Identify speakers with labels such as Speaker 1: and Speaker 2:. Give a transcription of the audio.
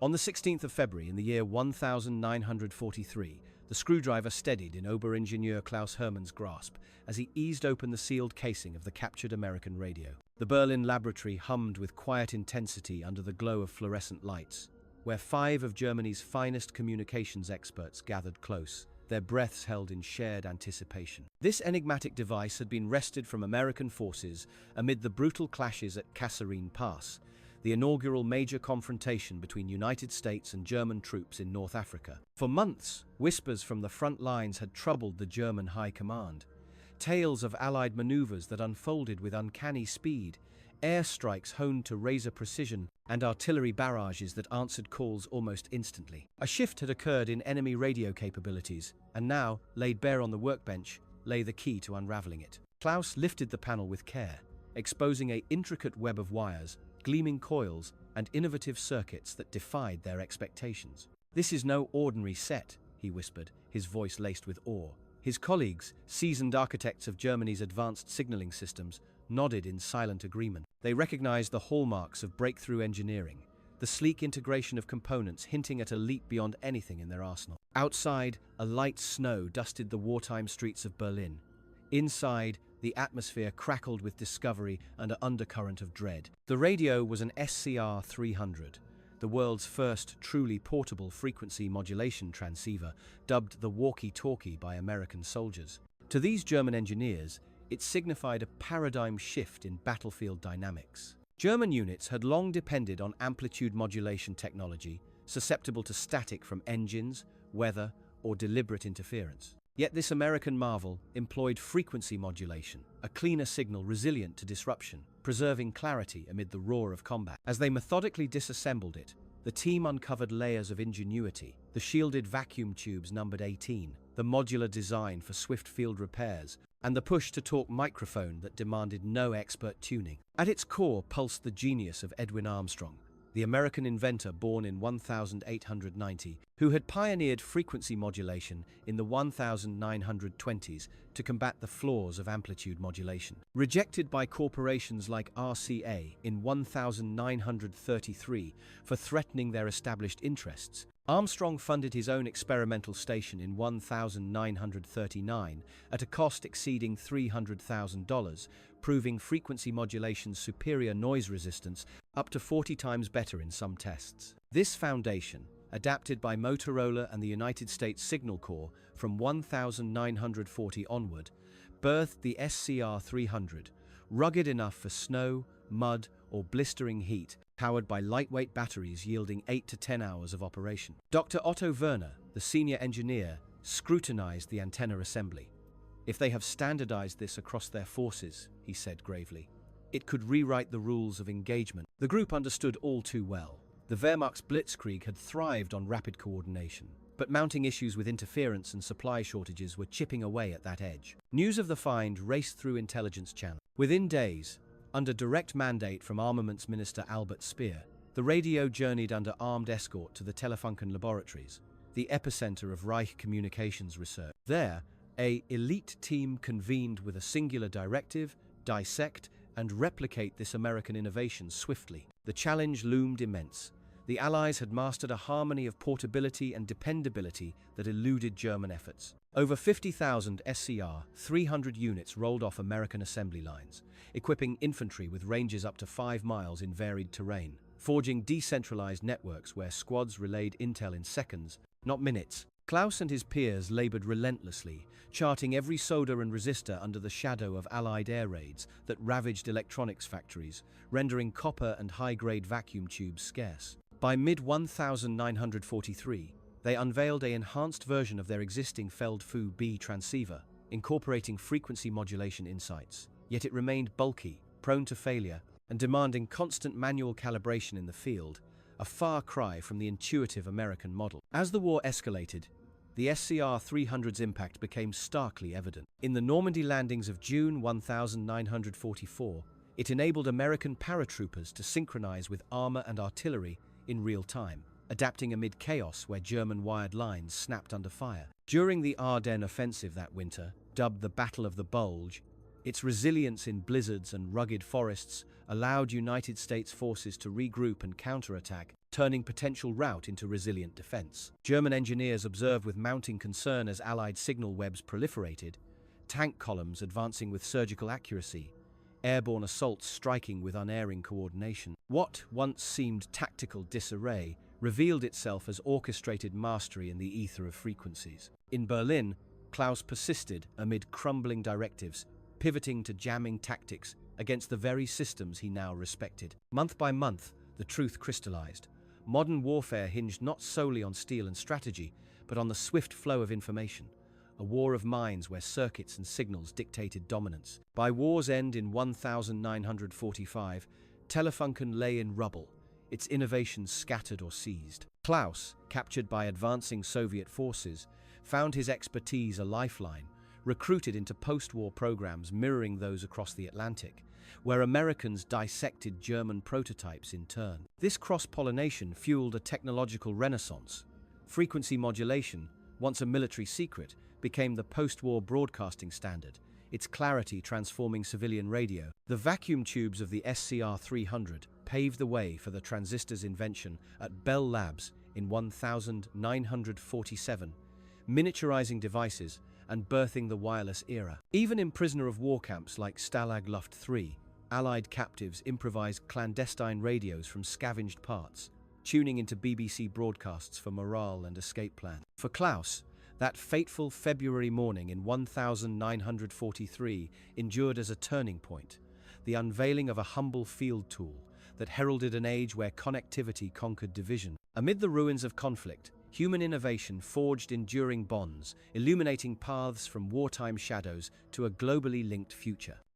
Speaker 1: On the 16th of February in the year 1943, the screwdriver steadied in Oberingenieur Klaus Hermann's grasp as he eased open the sealed casing of the captured American radio. The Berlin laboratory hummed with quiet intensity under the glow of fluorescent lights, where 5 of Germany's finest communications experts gathered close, their breaths held in shared anticipation. This enigmatic device had been wrested from American forces amid the brutal clashes at Kasserine Pass, the inaugural major confrontation between United States and German troops in North Africa. For months, whispers from the front lines had troubled the German high command. Tales of Allied maneuvers that unfolded with uncanny speed, airstrikes honed to razor precision, and artillery barrages that answered calls almost instantly. A shift had occurred in enemy radio capabilities, and now, laid bare on the workbench, lay the key to unraveling it. Klaus lifted the panel with care, exposing an intricate web of wires, gleaming coils, and innovative circuits that defied their expectations. "This is no ordinary set," he whispered, his voice laced with awe. His colleagues, seasoned architects of Germany's advanced signaling systems, nodded in silent agreement. They recognized the hallmarks of breakthrough engineering, the sleek integration of components hinting at a leap beyond anything in their arsenal. Outside, a light snow dusted the wartime streets of Berlin. Inside, the atmosphere crackled with discovery and an undercurrent of dread. The radio was an SCR 300, the world's first truly portable frequency modulation transceiver, dubbed the walkie-talkie by American soldiers. To these German engineers, it signified a paradigm shift in battlefield dynamics. German units had long depended on amplitude modulation technology, susceptible to static from engines, weather, or deliberate interference. Yet this American marvel employed frequency modulation, a cleaner signal resilient to disruption, preserving clarity amid the roar of combat. As they methodically disassembled it, the team uncovered layers of ingenuity. The shielded vacuum tubes numbered 18, the modular design for swift field repairs, and the push-to-talk microphone that demanded no expert tuning. At its core pulsed the genius of Edwin Armstrong, the American inventor born in 1890, who had pioneered frequency modulation in the 1920s to combat the flaws of amplitude modulation. Rejected by corporations like RCA in 1933 for threatening their established interests, Armstrong funded his own experimental station in 1939 at a cost exceeding $300,000, proving frequency modulation's superior noise resistance up to 40 times better in some tests. This foundation, adapted by Motorola and the United States Signal Corps from 1940 onward, birthed the SCR 300, rugged enough for snow, mud, or blistering heat, powered by lightweight batteries yielding 8 to 10 hours of operation. Dr. Otto Werner, the senior engineer, scrutinized the antenna assembly. "If they have standardized this across their forces," he said gravely, "it could rewrite the rules of engagement." The group understood all too well. The Wehrmacht's blitzkrieg had thrived on rapid coordination, but mounting issues with interference and supply shortages were chipping away at that edge. News of the find raced through intelligence channels. Within days, under direct mandate from Armaments Minister Albert Speer, the radio journeyed under armed escort to the Telefunken laboratories, the epicenter of Reich communications research. There, an elite team convened with a singular directive: dissect and replicate this American innovation swiftly. The challenge loomed immense. The Allies had mastered a harmony of portability and dependability that eluded German efforts. Over 50,000 SCR 300 units rolled off American assembly lines, equipping infantry with ranges up to 5 miles in varied terrain, forging decentralized networks where squads relayed intel in seconds, not minutes. Klaus and his peers labored relentlessly, charting every solder and resistor under the shadow of Allied air raids that ravaged electronics factories, rendering copper and high-grade vacuum tubes scarce. By mid-1943, they unveiled an enhanced version of their existing Feldfoo-B transceiver, incorporating frequency modulation insights. Yet it remained bulky, prone to failure, and demanding constant manual calibration in the field, a far cry from the intuitive American model. As the war escalated, the SCR 300's impact became starkly evident. In the Normandy landings of June 1944, it enabled American paratroopers to synchronize with armor and artillery in real time, adapting amid chaos where German wired lines snapped under fire. During the Ardennes offensive that winter, dubbed the Battle of the Bulge, Its resilience in blizzards and rugged forests allowed United States forces to regroup and counterattack, turning potential rout into resilient defense. German engineers observed with mounting concern as Allied signal webs proliferated, tank columns advancing with surgical accuracy, airborne assaults striking with unerring coordination. What once seemed tactical disarray revealed itself as orchestrated mastery in the ether of frequencies. In Berlin, Klaus persisted amid crumbling directives, pivoting to jamming tactics against the very systems he now respected. Month by month, the truth crystallized. Modern warfare hinged not solely on steel and strategy, but on the swift flow of information, a war of minds where circuits and signals dictated dominance. By war's end in 1945, Telefunken lay in rubble, its innovations scattered or seized. Klaus, captured by advancing Soviet forces, found his expertise a lifeline, recruited into post-war programs mirroring those across the Atlantic, where Americans dissected German prototypes in turn. This cross-pollination fueled a technological renaissance. Frequency modulation, once a military secret, became the post-war broadcasting standard, its clarity transforming civilian radio. The vacuum tubes of the SCR-300 paved the way for the transistor's invention at Bell Labs in 1947, miniaturizing devices and birthing the wireless era. Even in prisoner of war camps like Stalag Luft III, Allied captives improvised clandestine radios from scavenged parts, tuning into BBC broadcasts for morale and escape plans. For Klaus, that fateful February morning in 1943 endured as a turning point, the unveiling of a humble field tool that heralded an age where connectivity conquered division. Amid the ruins of conflict, human innovation forged enduring bonds, illuminating paths from wartime shadows to a globally linked future.